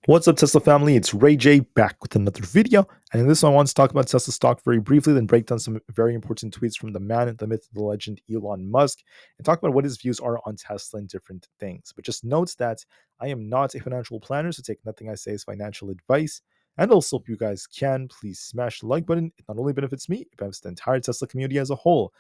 What's up, Tesla family? It's Ray J back with another video. And in this one, I want to talk about Tesla stock very briefly, then break down some very important tweets from the man, the myth, the legend, Elon Musk, and talk about what his views are on Tesla and different things. But just note that I am not a financial planner, so take nothing I say as financial advice. And also, if you guys can, please smash the like button. It not only benefits me, it benefits the entire Tesla community as a whole.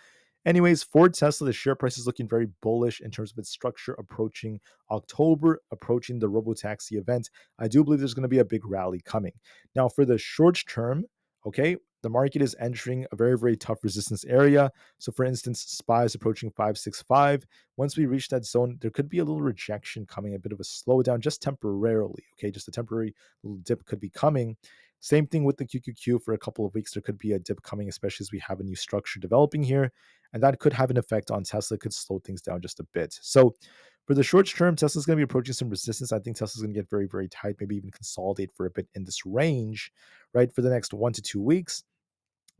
Anyways, for Tesla, the share price is looking very bullish in terms of its structure approaching October, approaching the Robotaxi event. I do believe there's going to be a big rally coming. Now, for the short term, okay, the market is entering a very, very tough resistance area. So, for instance, SPY is approaching 565. Once we reach that zone, there could be a little rejection coming, a bit of a slowdown just temporarily. Okay, just a temporary little dip could be coming. Same thing with the QQQ for a couple of weeks. There could be a dip coming, especially as we have a new structure developing here. And that could have an effect on Tesla, could slow things down just a bit. So, for the short term, Tesla's going to be approaching some resistance. I think Tesla's going to get very, very tight, maybe even consolidate for a bit in this range, right, for the next 1 to 2 weeks.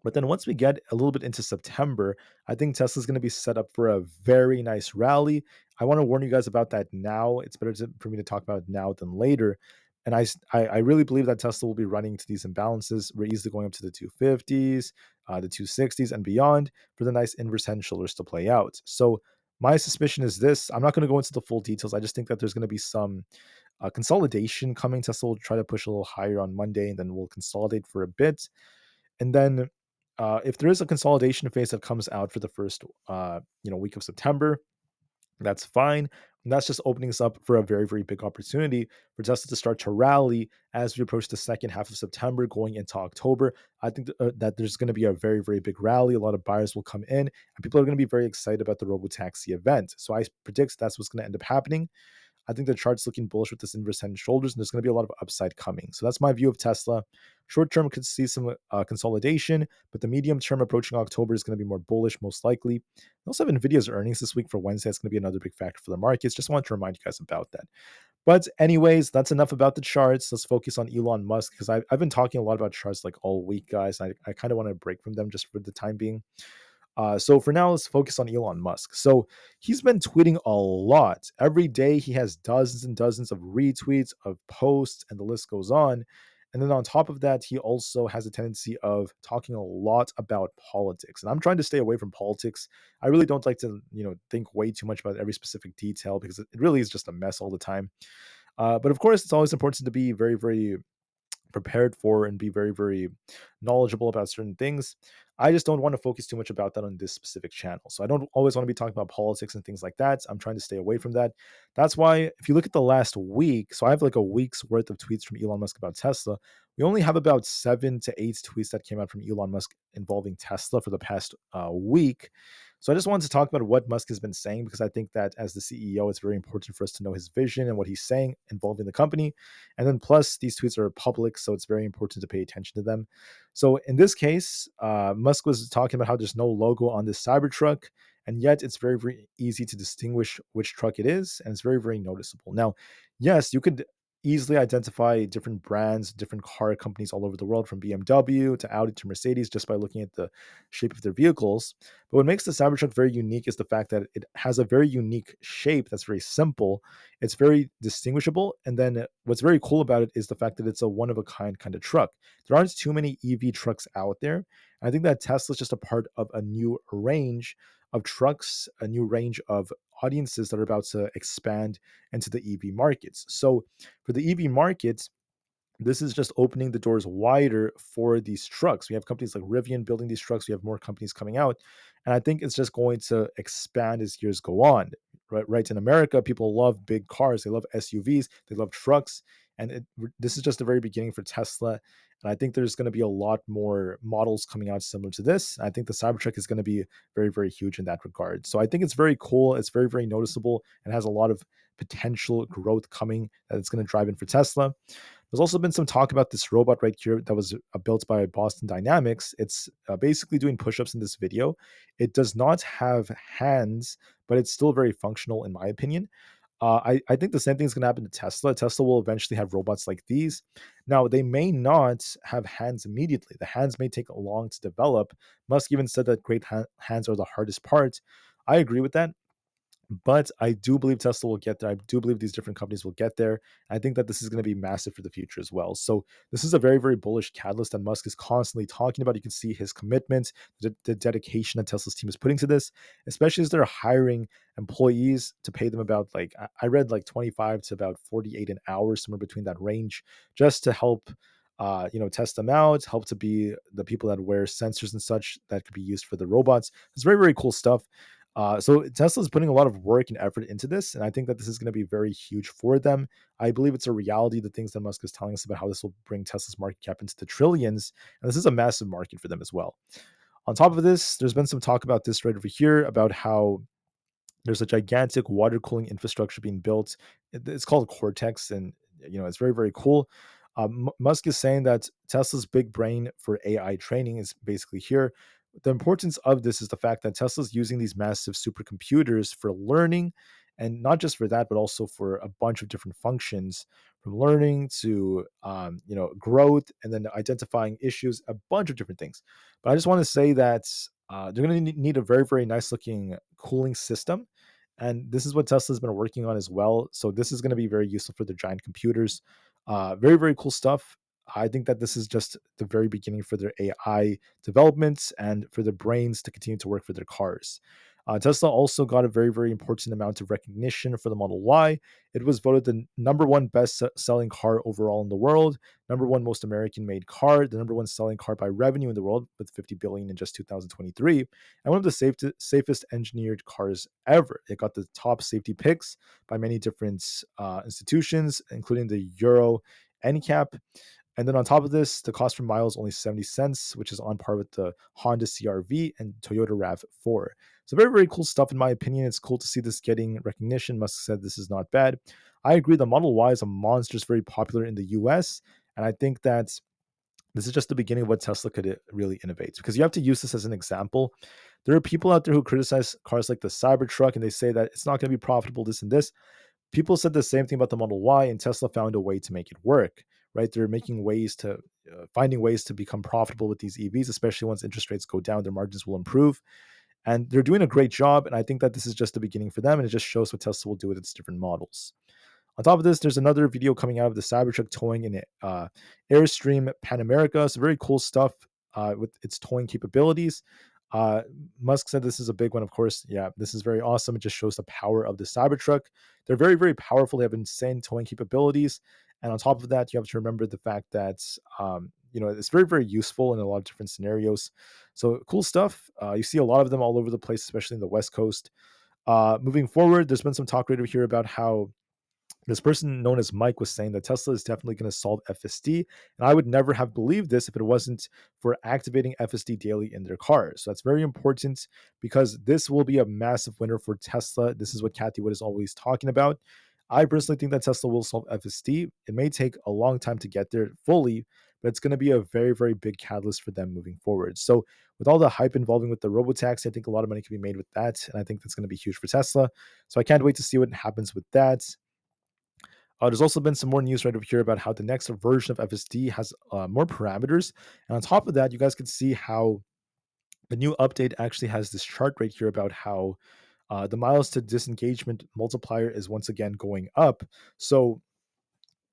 But then once we get a little bit into September, I think Tesla's going to be set up for a very nice rally. I want to warn you guys about that now. It's better for me to talk about it now than later. And I really believe that Tesla will be running into these imbalances. We're easily going up to the 250s, the 260s, and beyond for the nice inverse head and shoulders to play out. So my suspicion is this. I'm not going to go into the full details. I just think that there's going to be some consolidation coming. Tesla will try to push a little higher on Monday, and then we'll consolidate for a bit. And then if there is a consolidation phase that comes out for the first week of September, that's fine. And that's just opening us up for a very, very big opportunity for Tesla to start to rally as we approach the second half of September going into October. I think that there's going to be a very, very big rally. A lot of buyers will come in, and people are going to be very excited about the Robotaxi event. So I predict that's what's going to end up happening. I think the chart's looking bullish with this inverse head and shoulders, and there's going to be a lot of upside coming. So that's my view of Tesla. Short term could see some consolidation, but the medium term approaching October is going to be more bullish, most likely. We also have Nvidia's earnings this week for Wednesday. It's going to be another big factor for the markets. Just wanted to remind you guys about that. But anyways, that's enough about the charts. Let's focus on Elon Musk because I've been talking a lot about charts like all week, guys. I kind of want to break from them just for the time being. So for now, let's focus on Elon Musk. So he's been tweeting a lot. Every day he has dozens and dozens of retweets, of posts, and the list goes on. And then on top of that, he also has a tendency of talking a lot about politics. And I'm trying to stay away from politics. I really don't like to, think way too much about every specific detail because it really is just a mess all the time. But of course, it's always important to be very, very prepared for and be very, very knowledgeable about certain things. I just don't want to focus too much about that on this specific channel. So I don't always want to be talking about politics and things like that. I'm trying to stay away from that. That's why if you look at the last week, so I have like a week's worth of tweets from Elon Musk about Tesla. We only have about 7 to 8 tweets that came out from Elon Musk involving Tesla for the past week. So I just wanted to talk about what Musk has been saying because I think that as the CEO, it's very important for us to know his vision and what he's saying involving the company. And then plus these tweets are public, so it's very important to pay attention to them. So in this case, Musk was talking about how there's no logo on this Cybertruck, and yet it's very, very easy to distinguish which truck it is, and it's very, very noticeable. Now, yes, you could easily identify different brands, different car companies all over the world, from BMW to Audi to Mercedes, just by looking at the shape of their vehicles. But what makes the Cybertruck very unique is the fact that it has a very unique shape that's very simple. It's very distinguishable. And then what's very cool about it is the fact that it's a one of a kind kind of truck. There aren't too many EV trucks out there. I think that Tesla's just a part of a new range of trucks, a new range of audiences that are about to expand into the EV markets. So for the EV markets, this is just opening the doors wider for these trucks. We have companies like Rivian building these trucks. We have more companies coming out. And I think it's just going to expand as years go on. Right. In America, people love big cars. They love SUVs. They love trucks. And this is just the very beginning for Tesla. And I think there's going to be a lot more models coming out similar to this. I think the Cybertruck is going to be very, very huge in that regard. So I think it's very cool. It's very, very noticeable and has a lot of potential growth coming that it's going to drive in for Tesla. There's also been some talk about this robot right here that was built by Boston Dynamics. It's basically doing push-ups in this video. It does not have hands, but it's still very functional in my opinion. I think the same thing is going to happen to Tesla. Tesla will eventually have robots like these. Now, they may not have hands immediately. The hands may take long to develop. Musk even said that great hands are the hardest part. I agree with that. But I do believe Tesla will get there. I do believe these different companies will get there. I think that this is going to be massive for the future as well. So this is a very, very bullish catalyst that Musk is constantly talking about. You can see his commitment, the dedication that Tesla's team is putting to this, especially as they're hiring employees to pay them about like I read like 25 to about 48 an hour, somewhere between that range, just to help test them out, help to be the people that wear sensors and such that could be used for the robots. It's very, very cool stuff. So Tesla is putting a lot of work and effort into this, and I think that this is going to be very huge for them. I believe it's a reality. The things that Musk is telling us about how this will bring Tesla's market cap into the trillions, and this is a massive market for them as well. On top of this, there's been some talk about this right over here about how there's a gigantic water cooling infrastructure being built. It's called Cortex, and it's very, very cool. Musk is saying that Tesla's big brain for AI training is basically here. The importance of this is the fact that Tesla's using these massive supercomputers for learning, and not just for that, but also for a bunch of different functions, from learning to growth, and then identifying issues, a bunch of different things. But I just want to say that they're going to need a very, very nice looking cooling system. And this is what Tesla's been working on as well. So this is going to be very useful for their giant computers. Very, very cool stuff. I think that this is just the very beginning for their AI developments and for their brains to continue to work for their cars. Tesla also got a very, very important amount of recognition for the Model Y. It was voted the number one best selling car overall in the world, number one most American made car, the number one selling car by revenue in the world with 50 billion in just 2023, and one of the safest engineered cars ever. It got the top safety picks by many different institutions, including the Euro NCAP. And then on top of this, the cost per mile is only 70 cents, which is on par with the Honda CRV and Toyota RAV4. So very, very cool stuff in my opinion. It's cool to see this getting recognition. Musk said this is not bad. I agree. The Model Y is a monster. It's very popular in the US. And I think that this is just the beginning of what Tesla could really innovate, because you have to use this as an example. There are people out there who criticize cars like the Cybertruck and they say that it's not going to be profitable, this and this. People said the same thing about the Model Y, and Tesla found a way to make it work, right? They're making ways to finding ways to become profitable with these EVs, especially once interest rates go down, their margins will improve. And they're doing a great job. And I think that this is just the beginning for them. And it just shows what Tesla will do with its different models. On top of this, there's another video coming out of the Cybertruck Towing in Airstream Pan America. So very cool stuff with its towing capabilities. Uh, Musk said this is a big one, of course. Yeah, this is very awesome. It just shows the power of the Cybertruck. They're very, very powerful. They have insane towing capabilities. And on top of that, you have to remember the fact that it's very, very useful in a lot of different scenarios. So cool stuff. You see a lot of them all over the place, especially in the West Coast. Moving forward, there's been some talk right over here about how this person known as Mike was saying that Tesla is definitely going to solve FSD. And I would never have believed this if it wasn't for activating FSD daily in their cars. So that's very important, because this will be a massive winner for Tesla. This is what Kathy Wood is always talking about. I personally think that Tesla will solve FSD. It may take a long time to get there fully, but it's going to be a very, very big catalyst for them moving forward. So with all the hype involving with the Robotaxi, I think a lot of money can be made with that. And I think that's going to be huge for Tesla. So I can't wait to see what happens with that. There's also been some more news right over here about how the next version of FSD has more parameters. And on top of that, you guys can see how the new update actually has this chart right here about how the miles to disengagement multiplier is once again going up. So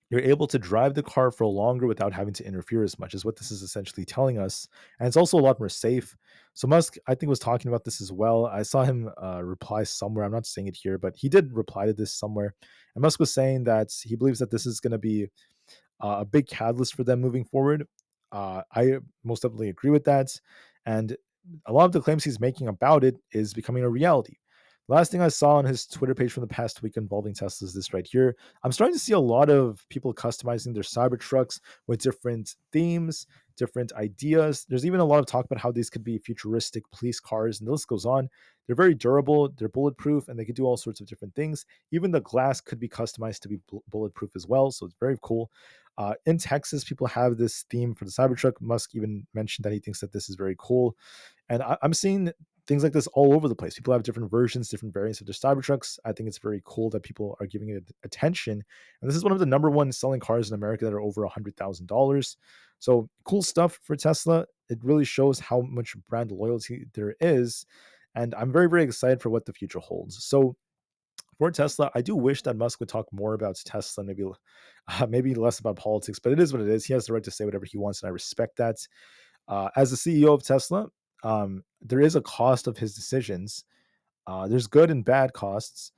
you're able to drive the car for longer without having to interfere as much, is what this is essentially telling us. And it's also a lot more safe. So Musk, I think, was talking about this as well. I saw him reply somewhere. I'm not saying it here, but he did reply to this somewhere. And Musk was saying that he believes that this is going to be a big catalyst for them moving forward. I most definitely agree with that. And a lot of the claims he's making about it is becoming a reality. The last thing I saw on his Twitter page from the past week involving Tesla is this right here. I'm starting to see a lot of people customizing their Cybertrucks with different themes, different ideas. There's even a lot of talk about how these could be futuristic police cars, and the list goes on. They're very durable, they're bulletproof, and they can do all sorts of different things. Even the glass could be customized to be bulletproof as well, so it's very cool. In Texas, people have this theme for the Cybertruck. Musk even mentioned that he thinks that this is very cool. And I'm seeing things like this all over the place. People have different versions, different variants of their Cybertrucks. I think it's very cool that people are giving it attention. And this is one of the number one selling cars in America that are over $100,000. So cool stuff for Tesla. It really shows how much brand loyalty there is. And I'm very, very excited for what the future holds. So For Tesla, I do wish that Musk would talk more about Tesla, maybe maybe less about politics. But it is what it is. He has the right to say whatever he wants, and I respect that. As the CEO of Tesla, there is a cost of his decisions. There's good and bad costs.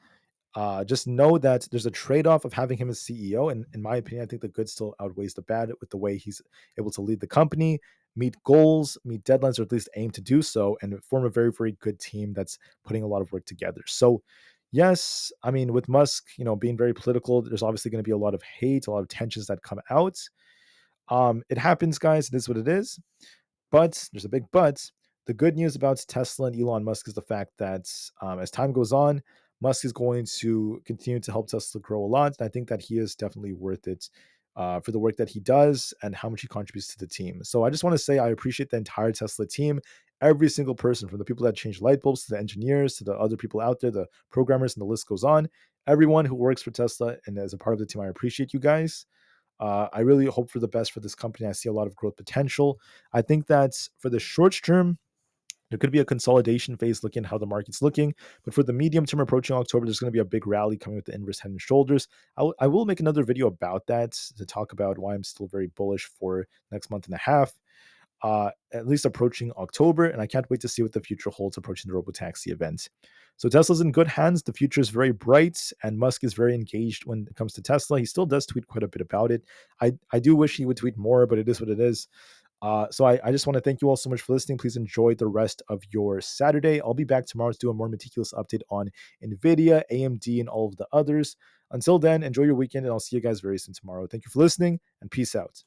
Just know that there's a trade-off of having him as CEO, and in my opinion, I think the good still outweighs the bad with the way he's able to lead the company, meet goals, meet deadlines, or at least aim to do so, and form a very, very good team that's putting a lot of work together. So, yes, I mean, with Musk, being very political, there's obviously going to be a lot of hate, a lot of tensions that come out. It happens, guys. It is what it is. But there's a big but. The good news about Tesla and Elon Musk is the fact that as time goes on, Musk is going to continue to help Tesla grow a lot. And I think that he is definitely worth it for the work that he does and how much he contributes to the team. So I just want to say I appreciate the entire Tesla team, every single person, from the people that change light bulbs to the engineers to the other people out there, the programmers, and the list goes on. Everyone who works for Tesla and is a part of the team, I appreciate you guys. I really hope for the best for this company. I see a lot of growth potential. I think that for the short term, there could be a consolidation phase looking at how the market's looking. But for the medium term approaching October, there's going to be a big rally coming with the inverse head and shoulders. I will make another video about that to talk about why I'm still very bullish for next month and a half, at least approaching October. And I can't wait to see what the future holds approaching the Robotaxi event. So Tesla's in good hands. The future is very bright, and Musk is very engaged when it comes to Tesla. He still does tweet quite a bit about it. I do wish he would tweet more, but it is what it is. So I just want to thank you all so much for listening. Please enjoy the rest of your Saturday. I'll be back tomorrow to do a more meticulous update on NVIDIA, AMD, and all of the others. Until then, enjoy your weekend, and I'll see you guys very soon tomorrow. Thank you for listening, and peace out.